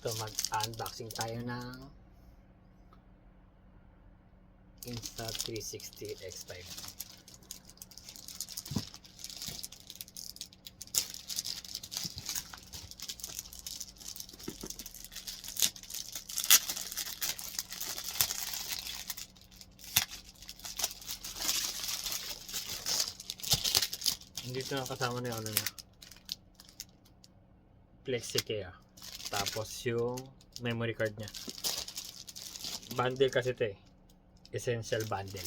Ito, mag-unboxing tayo ng Insta360 X5. Dito na kasama na yung ano niya, Plexicare. Tapos yung memory card niya. Bundle kasi ito eh. Essential bundle.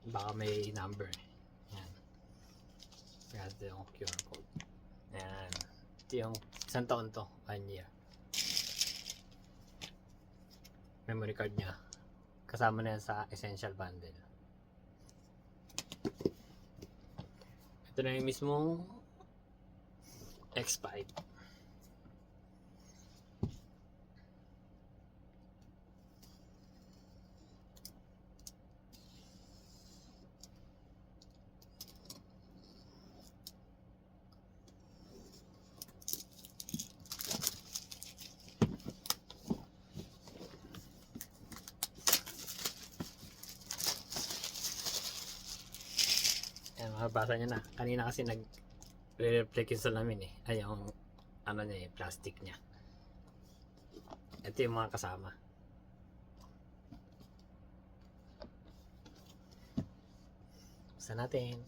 Baka may number. Yan. Kaya ito yung QR code. Yan. Ito yung isang taon to. 1 year. Memory card niya. Kasama na yan sa essential bundle. Ito na yung mismong X5. Ayan, mabasa nyo na. Kanina kasi nag-reflect yung salamin eh. Ay, yung ano niya eh, plastic niya. Ito yung mga kasama. Buksan natin.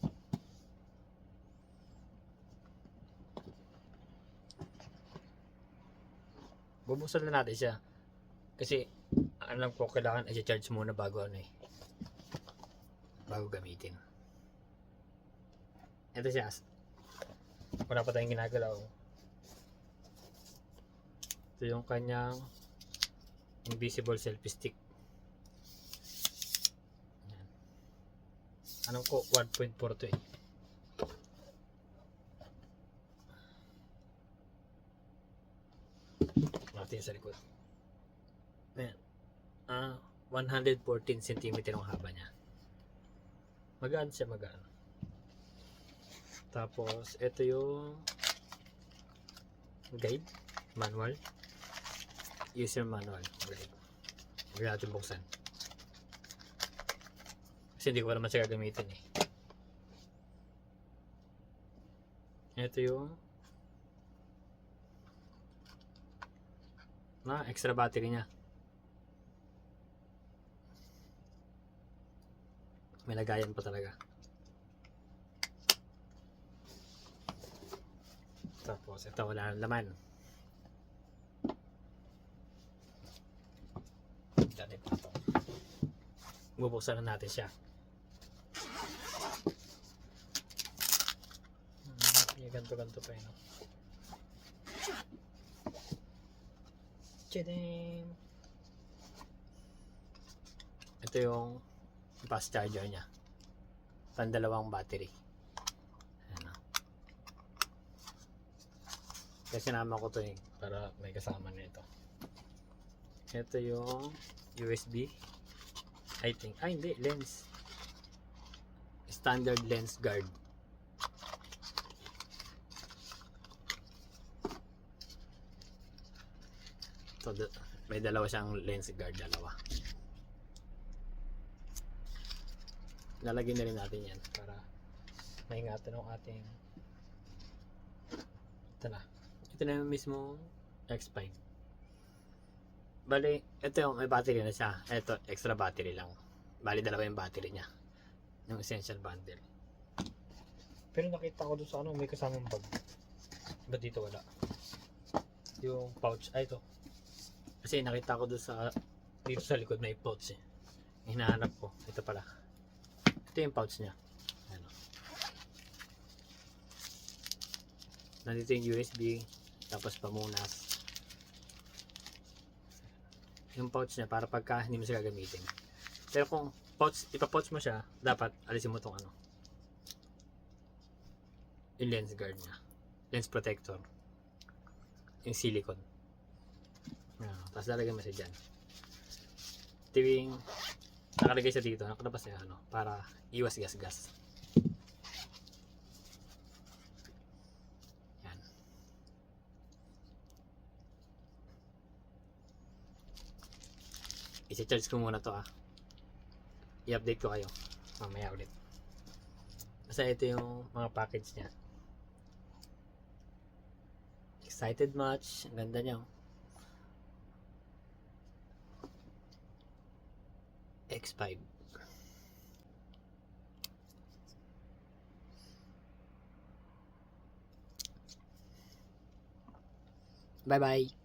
Bubuksan na natin siya. Kasi alam ko kailangan i-charge muna bago ano eh. Bago gamitin. Ito siya. Wala pa tayong ginagalaw. Ito yung kanyang invisible selfie stick. Ayan. Anong ko? 1.4 to eh. Natin sa likod. Ayan. 114 cm ang haba niya. Magaan siya, magaan. Tapos, ito yung guide, manual, user manual, guide. Huwag natin buksan. Kasi hindi ko naman siya gagamitin eh. Ito yung extra battery niya. May lagayan pa talaga. Tapos ito wala nang laman. Dati pa ito. Bubuksan na natin siya. Ganto-ganto pa yun. Tadam! Ito yung fast charger niya. Pandalawang battery. Kasi sinama ko to eh, para may kasama na ito. Ito yung USB. I think, hindi, lens. Standard lens guard. So, may dalawa siyang lens guard, dalawa. Lalagyan na rin natin yan para maingatan ng ating ito na. Ito na yung mismo X5. Bali, ito yung may battery na siya. Ito, extra battery lang. Bali, dalawa yung battery niya. Yung essential bundle. Pero nakita ko doon sa ano, may kasamang bag. Ba't dito wala? Yung pouch, ito. Kasi nakita ko doon sa, dito sa likod may pouch eh. Hinahanap ko. Ito pala. Ito yung pouch niya. Ano. Nandito yung USB. Tapos pamunas. yung pouch niya para pagka hindi mo siya gagamitin. Pero kung ipa-pouch mo siya, dapat alisin mo tong ano, yung lens guard niya, lens protector, yung silicone. Tapos lalagyan mo siya dyan. Tiwing nakalagay siya dito, nakalabas niya ano, para iwas gas-gas. Yan. I-charge ko muna to i-update ko kayo mamaya ulit. Basta ito yung mga package niya. Excited much. Ang ganda niya. X5. Bye bye.